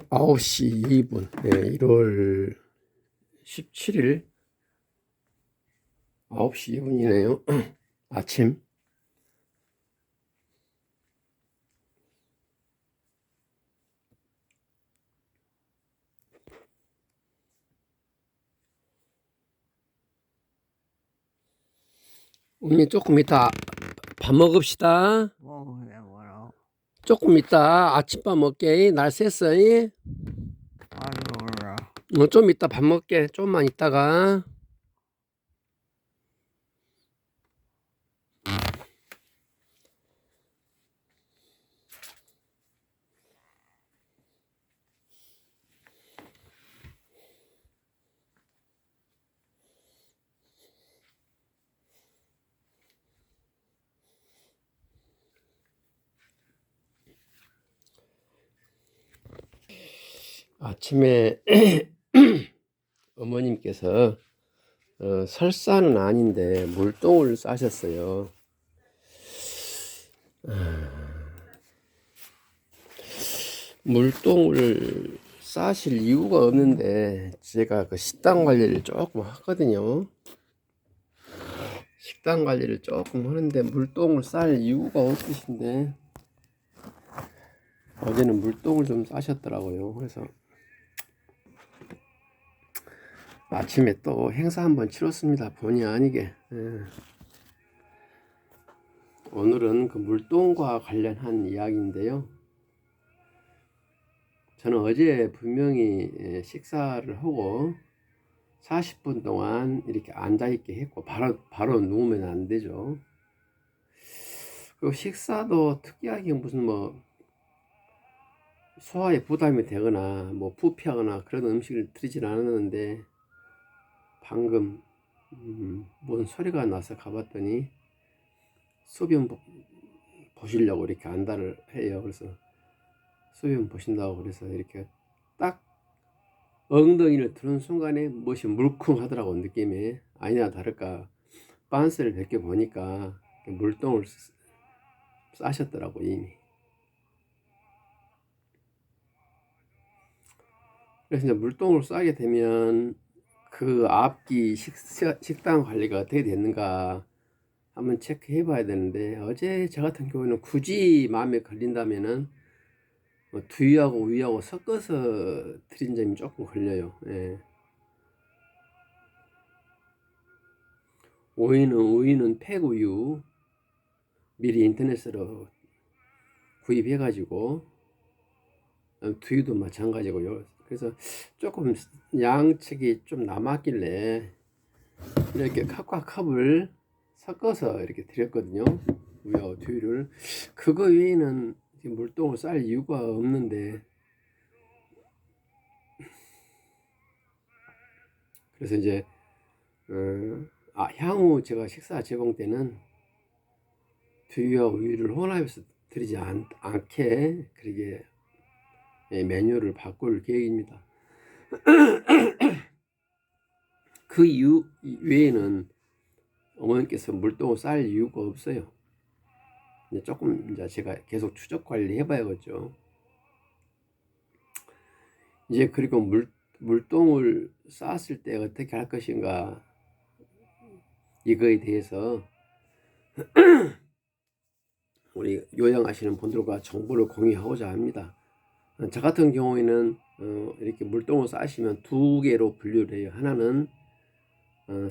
9시 2분, 네, 1월 17일 9시 2분이네요. 아침. 우리 조금 이따 밥 먹읍시다. 뭐라 조금 이따 아침밥 먹게. 날 샜어. 몰라. 좀 이따 밥 먹게. 좀만 있다가. 아침에 어머님께서 설사는 아닌데 물똥을 싸셨어요. 물똥을 싸실 이유가 없는데 제가 그 식단 관리를 조금 하거든요. 식단 관리를 조금 하는데 물똥을 쌀 이유가 없으신데 어제는 물똥을 좀 싸셨더라고요. 그래서 아침에 또 행사 한번 치렀습니다. 본의 아니게. 오늘은 그 물똥과 관련한 이야기인데요. 저는 어제 분명히 식사를 하고 40분 동안 이렇게 앉아있게 했고 바로 누우면 안 되죠. 그 식사도 특이하게 무슨 뭐 소화에 부담이 되거나 뭐 부패하거나 그런 음식을 드리진 않았는데 방금 뭔 소리가 나서 가봤더니 소변 보시려고 이렇게 안달을 해요. 그래서 소변 보신다고 그래서 이렇게 딱 엉덩이를 드는 순간에 무엇이 물컹 하더라고. 느낌이 아니나 다를까 빤스를 벗겨 보니까 물똥을 싸셨더라고 이미. 그래서 이제 물똥을 싸게 되면 그 앞기 식단 관리가 어떻게 됐는가 한번 체크해 봐야 되는데, 어제 저 같은 경우는 굳이 마음에 걸린다면은 두유하고 우유하고 섞어서 드린 점이 조금 걸려요. 예. 우유는 팩우유 미리 인터넷으로 구입해 가지고, 두유도 마찬가지고요. 그래서 조금 양측이 좀 남았길래 이렇게 컵과 컵을 섞어서 이렇게 드렸거든요. 우유와 두유를. 그거 외에는 물똥을 쌀 이유가 없는데, 그래서 이제 향후 제가 식사 제공 때는 두유와 우유를 혼합해서 드리지 않게 그렇게 메뉴를 바꿀 계획입니다. 그 이유 외에는 어머님께서 물똥을 쌀 이유가 없어요. 이제 조금 이제 제가 계속 추적 관리 해봐야겠죠. 이제 그리고 물똥을 쌌을 때 어떻게 할 것인가, 이거에 대해서 우리 요양하시는 분들과 정보를 공유하고자 합니다. 저 같은 경우에는 이렇게 물똥을 싸시면 두 개로 분류를 해요. 하나는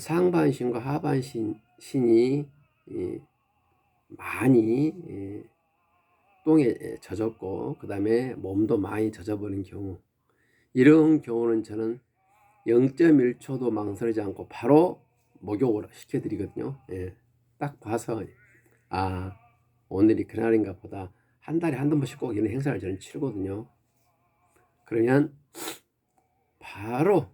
상반신과 하반신이 많이 똥에 젖었고 그 다음에 몸도 많이 젖어버린 경우, 이런 경우는 저는 0.1초도 망설이지 않고 바로 목욕을 시켜드리거든요. 딱 봐서 오늘이 그날인가 보다, 한 달에 한두 번씩 꼭 이런 행사를 저는 치르거든요. 그러면 바로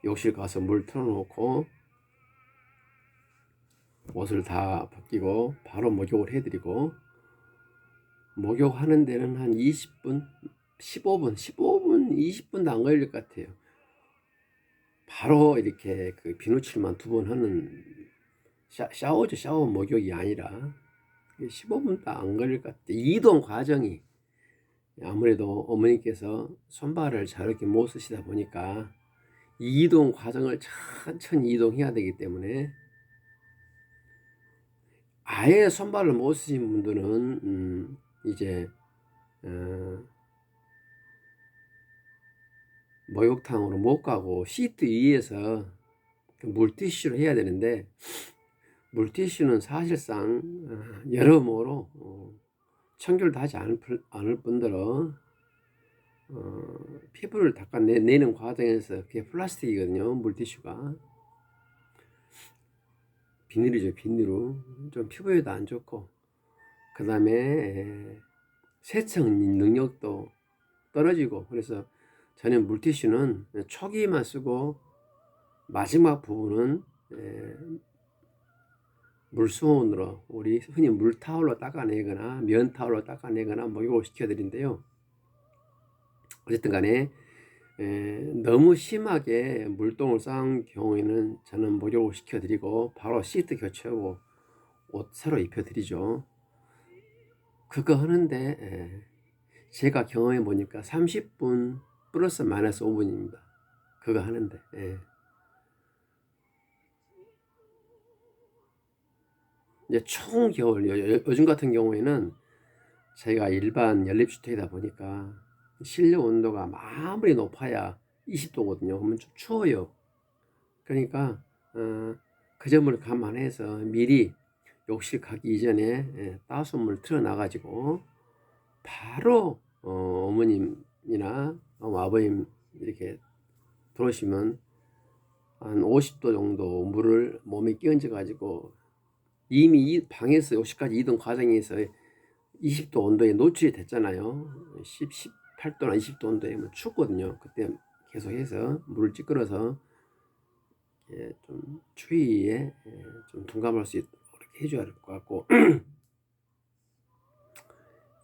욕실 가서 물 틀어놓고 옷을 다 벗기고 바로 목욕을 해드리고, 목욕하는 데는 한 20분, 20분도 안 걸릴 것 같아요. 바로 이렇게 그 비누칠만 2번 하는 샤워죠. 샤워 목욕이 아니라 15분도 안 걸릴 것 같아요. 이동 과정이 아무래도 어머니께서 손발을 저렇게 못 쓰시다 보니까 이동 과정을 천천히 이동해야 되기 때문에 아예 손발을 못 쓰신 분들은 이제 목욕탕으로 못 가고 시트 위에서 물티슈를 해야 되는데 물티슈는 사실상 여러모로 청결도 하지 않을 뿐더러 피부를 닦아내는 과정에서 그게 플라스틱이거든요. 물티슈가 비닐이죠. 비닐로 좀 피부에도 안 좋고 그 다음에 세척 능력도 떨어지고 그래서 저는 물티슈는 초기만 쓰고 마지막 부분은 물수온으로 우리 흔히 물타올로 닦아내거나 면타올로 닦아내거나 목욕을 시켜드린대요. 어쨌든 간에 너무 심하게 물똥을 쌓은 경우에는 저는 목욕을 시켜드리고 바로 시트 교체하고 옷 새로 입혀드리죠. 그거 하는데 제가 경험해 보니까 30분 플러스 마이너스 5분입니다. 그거 하는데 이제 총 겨울 요즘 같은 경우에는 저희가 일반 연립주택이다 보니까 실내 온도가 아무리 높아야 20도거든요. 그러면 좀 추워요. 그러니까 그 점을 감안해서 미리 욕실 가기 이전에 따뜻한 물 틀어놔가지고 바로 어머님이나 아버님 이렇게 들어오시면 한 50도 정도 물을 몸에 끼얹어 가지고 이미 이 방에서 욕실까지 이동 과정에서 20도 온도에 노출이 됐잖아요. 18도나 20도 온도에 춥거든요. 그때 계속해서 물을 찌끄러서 좀 추위에 좀 둔감할 수 있도록 해줘야 될 것 같고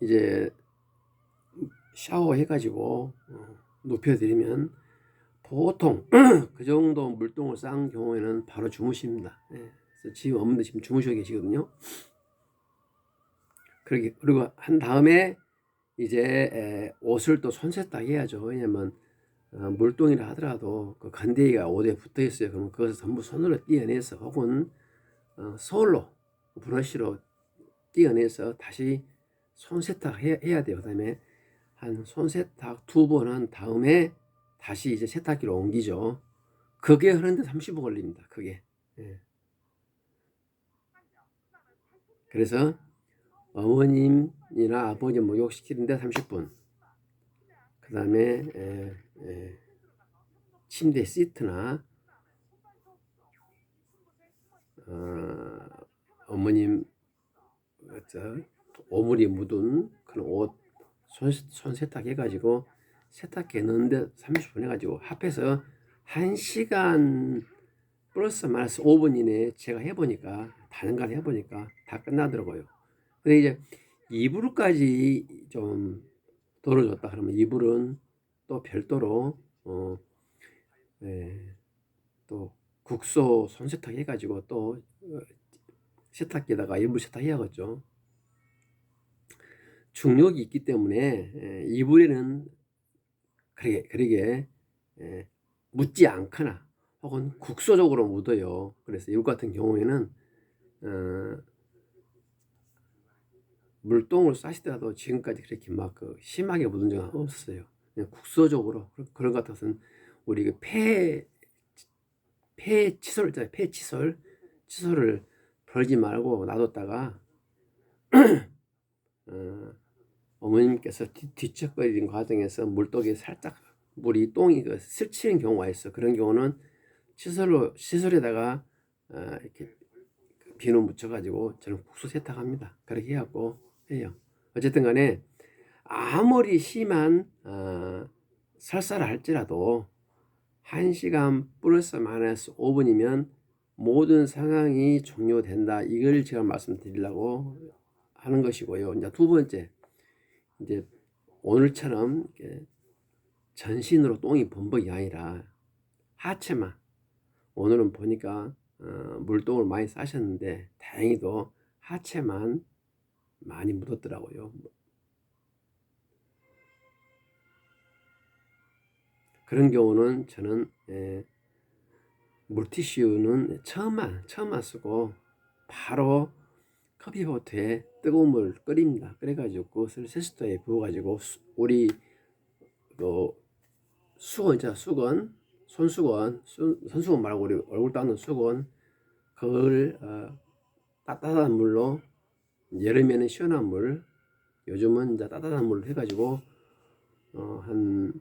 이제 샤워 해가지고 눕혀드리면 보통 그 정도 물똥을 쌓은 경우에는 바로 주무십니다. 그래서 지금 어머니도 지금 주무시고 계시거든요. 그리고 한 다음에 이제 옷을 또 손세탁 해야죠. 왜냐면 물똥이라 하더라도 그 건데기가 옷에 붙어 있어요. 그러면 그것을 전부 손으로 떼어내서 혹은 서울로 브러쉬로 떼어내서 다시 손세탁 해야 돼요. 그다음에 한 손세탁 2번 한 다음에 다시 이제 세탁기로 옮기죠. 그게 하는데 30분 걸립니다. 그게. 그래서 어머님이나 아버님 목욕시키는데 30분. 그 다음에 침대 시트나 어머님 오물이 묻은 그런 옷 손 세탁해 가지고 세탁기에 넣는데 30분 해가지고 합해서 1시간 플러스 마이너스 5분 이내에 제가 해보니까 다른 걸 해보니까 다 끝나더라고요. 근데 이제 이불까지 좀 덜어줬다 그러면 이불은 또 별도로 또 국소 손세탁 해가지고 또 세탁기에다가 이불 세탁해야겠죠. 중력이 있기 때문에 이불에는 그러게 묻지 않거나 혹은 국소적으로 묻어요. 그래서 이불 같은 경우에는 물똥을 싸시더라도 지금까지 그렇게 막 심하게 묻은 적은 없었어요. 그냥 국소적으로 그런 것 같아서는 우리 그 폐치솔을 벌지 말고 놔뒀다가 어머님께서 뒤척거리는 과정에서 물독에 살짝 똥이 스치는 경우가 있어. 그런 경우는 시설에다가 이렇게 비누 묻혀가지고 저는 국수 세탁합니다. 그렇게 해갖고 해요. 어쨌든 간에 아무리 심한 설사를 할지라도 1시간 플러스 마이너스 5분이면 모든 상황이 종료된다. 이걸 제가 말씀드리려고 하는 것이고요. 이제 두 번째, 이제 오늘처럼 전신으로 똥이 범벅이 아니라 하체만. 오늘은 보니까 물똥을 많이 싸셨는데 다행히도 하체만 많이 묻었더라고요. 그런 경우는 저는 물티슈는 처음만 쓰고 바로 커피포트에 뜨거운 물을 끓입니다. 그래가지고 그것을 세수대에 부어가지고 우리 그 수건, 손수건 말고 우리 얼굴 닦는 수건, 그걸 따뜻한 물로, 여름에는 시원한 물, 요즘은 이제 따뜻한 물로 해가지고 한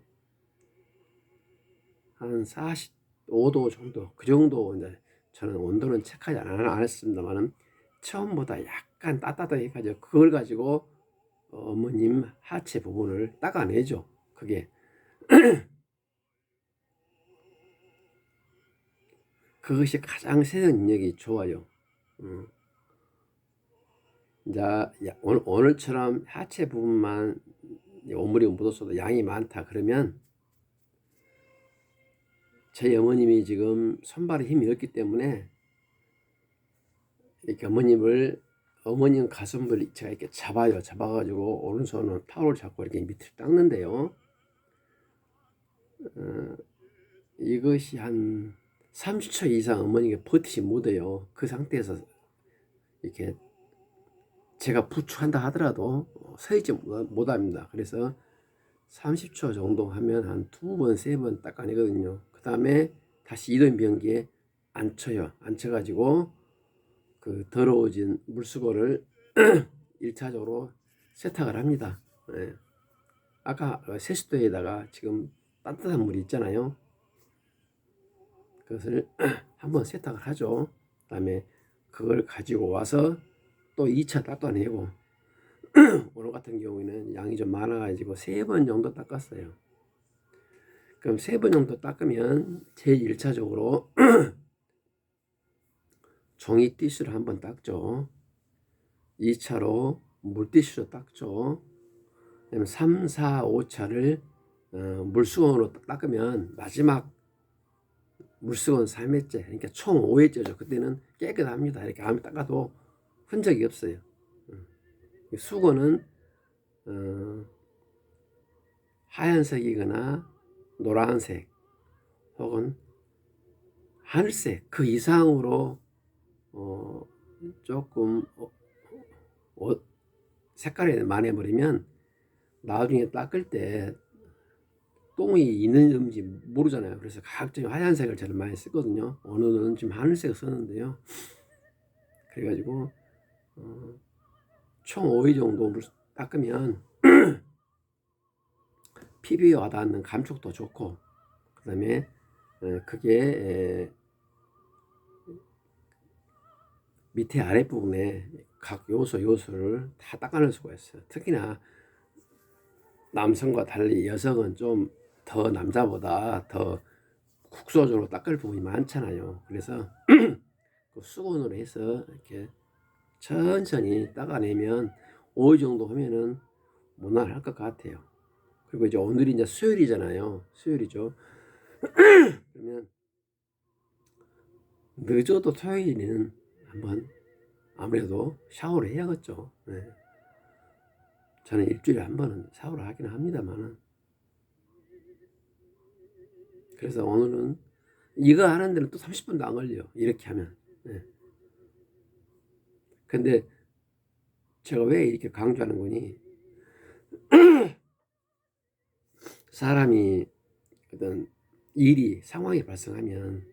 45도 정도, 그 정도. 이제 저는 온도는 체크하지 안 했습니다만은 처음보다 약간 따뜻하게 해가지고 그걸 가지고 어머님 하체 부분을 닦아내죠. 그게 그것이 가장 세정력이 좋아요. 이제 오늘처럼 하체 부분만 오물이 묻었어도 양이 많다 그러면 제 어머님이 지금 손발에 힘이 없기 때문에 이렇게 어머님 가슴을 제가 이렇게 잡아가지고 오른손은 타올을 잡고 이렇게 밑을 닦는데요. 이것이 한 30초 이상 어머니가 버티지 못해요. 그 상태에서 이렇게 제가 부축한다 하더라도 서 있지 못합니다. 그래서 30초 정도 하면 한 2번, 3번 닦아내거든요. 그 다음에 다시 이동 변기에 앉혀요. 앉혀가지고 그 더러워진 물수거를 1차적으로 세탁을 합니다. 네. 아까 세수대에다가 지금 따뜻한 물이 있잖아요. 그것을 한번 세탁을 하죠. 그 다음에 그걸 가지고 와서 또 2차 닦아내고 오늘 같은 경우에는 양이 좀 많아가지고 3번 정도 닦았어요. 그럼 3번 정도 닦으면 제일 1차적으로 종이 티슈를 한번 닦죠. 2차로 물티슈로 닦죠. 그다음에 3, 4, 5차를 물수건으로 닦으면 마지막 물수건 3회째, 그러니까 총 5회째죠. 그때는 깨끗합니다. 이렇게 아무리 닦아도 흔적이 없어요. 수건은 하얀색이거나 노란색 혹은 하늘색 그 이상으로 조금 색깔이 많아버리면 나중에 닦을 때 똥이 있는지 모르잖아요. 그래서 각종 하얀색을 제일 많이 쓰거든요. 오늘은 지금 하늘색을 썼는데요. 그래가지고 총 5회 정도 닦으면 피부에 와닿는 감촉도 좋고, 그 다음에 그게 밑에 아랫부분에 각 요소를 다 닦아낼 수가 있어요. 특히나 남성과 달리 여성은 좀 더 남자보다 더 국소적으로 닦을 부분이 많잖아요. 그래서 그 수건으로 해서 이렇게 천천히 닦아내면 5회 정도 하면은 무난할 것 같아요. 그리고 이제 오늘이 이제 수요일이잖아요. 수요일이죠. 그러면 늦어도 토요일에는 한번 아무래도 샤워를 해야겠죠. 네. 저는 일주일에 한 번은 샤워를 하긴 합니다만은. 그래서 오늘은 이거 하는 데는 또 30분도 안 걸려요. 이렇게 하면. 네. 근데 제가 왜 이렇게 강조하는 거니? 사람이 어떤 상황이 발생하면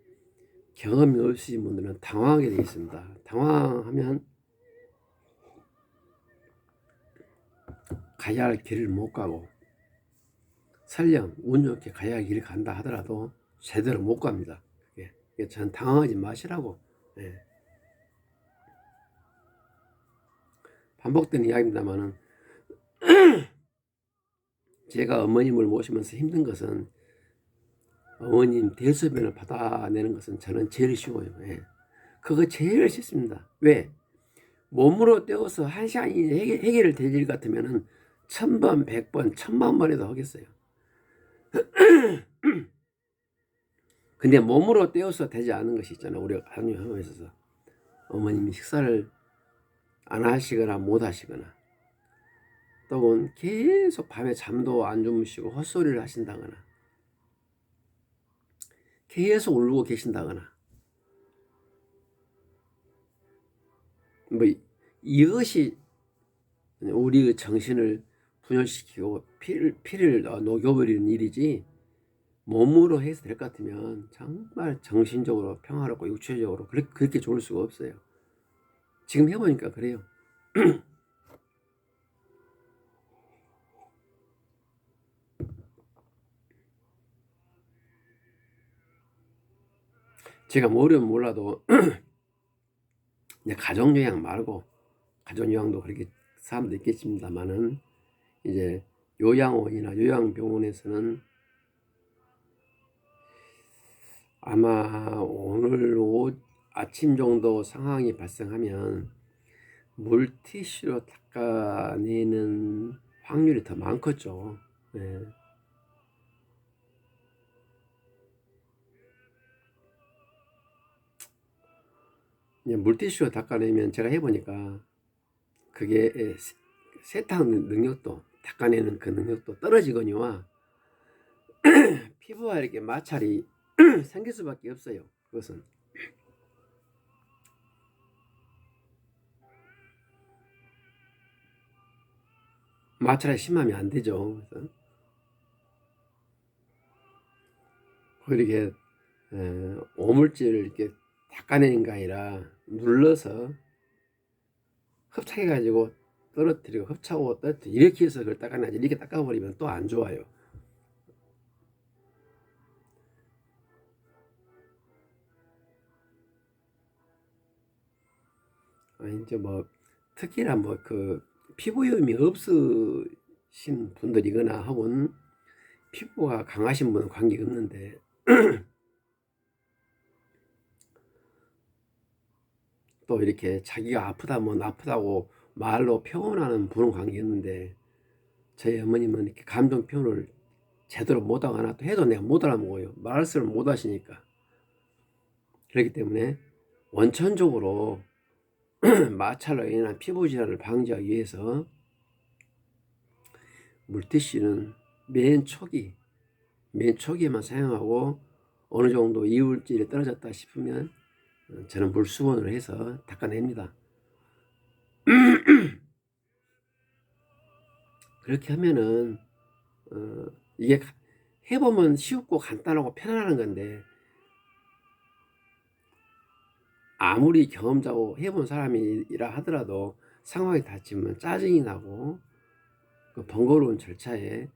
경험이 없으신 분들은 당황하게 되어 있습니다. 당황하면 가야 할 길을 못 가고, 설령 운 좋게 가야 할 길을 간다 하더라도 제대로 못 갑니다. 저는 당황하지 마시라고. 예. 반복되는 이야기입니다만은 제가 어머님을 모시면서 힘든 것은 어머님 대소변을 받아내는 것은 저는 제일 쉬워요. 예. 그거 제일 쉽습니다. 왜? 몸으로 떼어서 1시간이 해결을 될 일 같으면은 1000번, 100번, 1000만 번에도 하겠어요. 근데 몸으로 떼어서 되지 않은 것이 있잖아요. 우리가 한의에 있어서 어머님이 식사를 안 하시거나 못 하시거나 또는 계속 밤에 잠도 안 주무시고 헛소리를 하신다거나 계속 울고 계신다거나 뭐 이것이 우리의 정신을 분열시키고 피를 녹여버리는 일이지 몸으로 해서 될 것 같으면 정말 정신적으로 평화롭고 육체적으로 그렇게 좋을 수가 없어요. 지금 해보니까 그래요. 제가 모르면 몰라도 이제 가족요양 말고 가족요양도 그렇게 사람도 있겠습니다만은 이제 요양원이나 요양병원에서는 아마 오늘 아침 정도 상황이 발생하면 물티슈로 닦아내는 확률이 더 많겠죠. 네. 물티슈로 닦아내면 제가 해보니까 그게 세탁 능력도 닦아내는 그 능력도 떨어지거니와 피부와 이렇게 마찰이 생길 수밖에 없어요. 그것은 마찰이 심하면 안 되죠. 그래서 이렇게 오물질을 이렇게 닦아내는 게 아니라 눌러서 흡착해가지고 떨어뜨리고 흡착하고 떨어뜨리고 이렇게 해서 그걸 닦아내지 이렇게 닦아버리면 또 안 좋아요. 이제 뭐 특히나 뭐 그 피부염이 없으신 분들이거나 혹은 피부가 강하신 분은 관계 없는데 또 이렇게 자기가 아프다면 아프다고 말로 표현하는 분은 관계 없는데 저희 어머님은 이렇게 감정 표현을 제대로 못하거나 또 해도 내가 못 알아먹어요. 말씀을 못 하시니까. 그렇기 때문에 원천적으로 마찰로 인한 피부 질환을 방지하기 위해서 물티슈는 맨 초기에만 사용하고 어느 정도 이물질이 떨어졌다 싶으면 저는 물수건으로 해서 닦아냅니다. 그렇게 하면은 이게 해보면 쉽고 간단하고 편안한 건데 아무리 경험자고 해본 사람이라 하더라도 상황이 닥치면 짜증이 나고 그 번거로운 절차에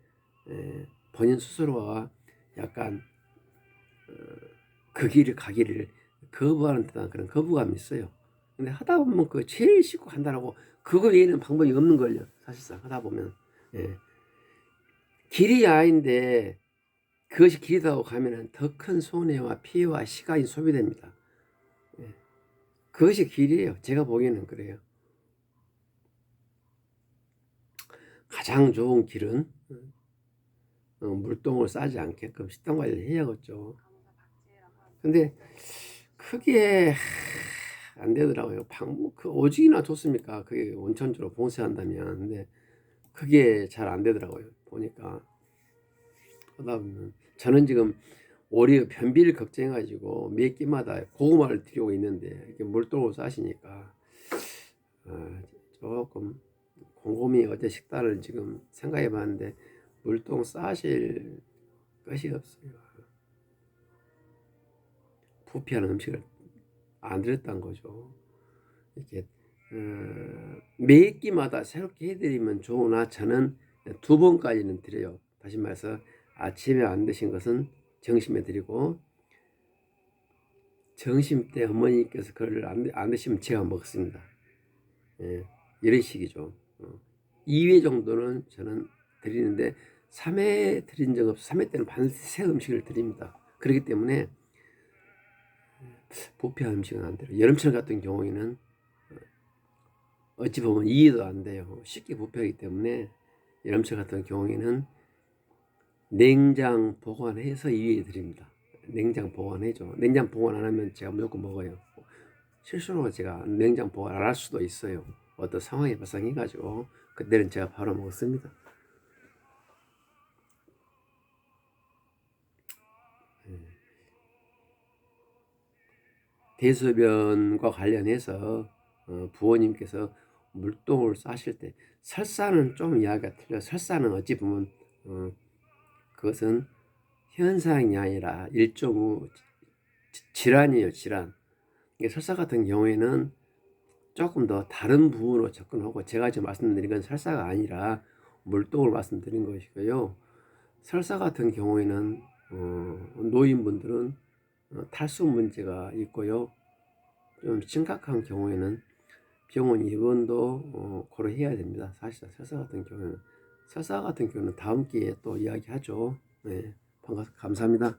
본인 스스로가 약간 그 길을 가기를 거부하는 듯한 그런 거부감이 있어요. 근데 하다 보면 그 제일 쉽고 간단하고 그거 외에는 방법이 없는 걸요. 사실상 하다 보면 길이 아닌데 그것이 길이라고 가면은 더 큰 손해와 피해와 시간이 소비됩니다. 그것이 길이에요. 제가 보기에는 그래요. 가장 좋은 길은 물똥을 싸지 않게끔 식단 관리를 해야겠죠. 근데 크게 안 되더라고요. 그 오직이나 좋습니까? 그게 원천적으로 봉쇄한다면. 근데 그게 잘 안 되더라고요. 보니까. 하다 보면 저는 지금 오히려 변비를 걱정해가지고 매 끼마다 고구마를 드리고 있는데 이렇게 물똥을 싸시니까 조금 곰곰이 어제 식단을 지금 생각해 봤는데 물똥 싸실 것이 없어요. 부패하는 음식을 안 드렸다는 거죠. 이렇게 매 끼마다 새롭게 해드리면 좋으나 저는 2번까지는 드려요. 다시 말해서 아침에 안 드신 것은 점심에 드리고 점심 때 어머니께서 그걸 안 드시면 제가 먹습니다. 이런 식이죠. 2회 정도는 저는 드리는데 3회 드린 적 없어. 3회 때는 반드시 새 음식을 드립니다. 그렇기 때문에 부패한 음식은 안 돼요. 여름철 같은 경우에는 어찌 보면 이해도 안 돼요. 쉽게 부패하기 때문에 여름철 같은 경우에는 냉장 보관해서 이해해 드립니다. 냉장 보관해줘. 냉장 보관 안 하면 제가 무조건 먹어요. 실수로 제가 냉장 보관 안 할 수도 있어요. 어떤 상황이 발생해가지고 그때는 제가 바로 먹습니다. 대소변과 관련해서 부모님께서 물똥을 싸실 때 설사는 좀 이야기가 틀려. 설사는 어찌 보면 그것은 현상이 아니라 일종의 질환이에요, 질환. 설사 같은 경우에는 조금 더 다른 부분으로 접근하고, 제가 지금 말씀드린 건 설사가 아니라 물똥을 말씀드린 것이고요. 설사 같은 경우에는 노인분들은 탈수 문제가 있고요. 좀 심각한 경우에는 병원 입원도 고려해야 됩니다. 사실 설사 같은 경우는 다음 기회에 또 이야기하죠. 네, 감사합니다.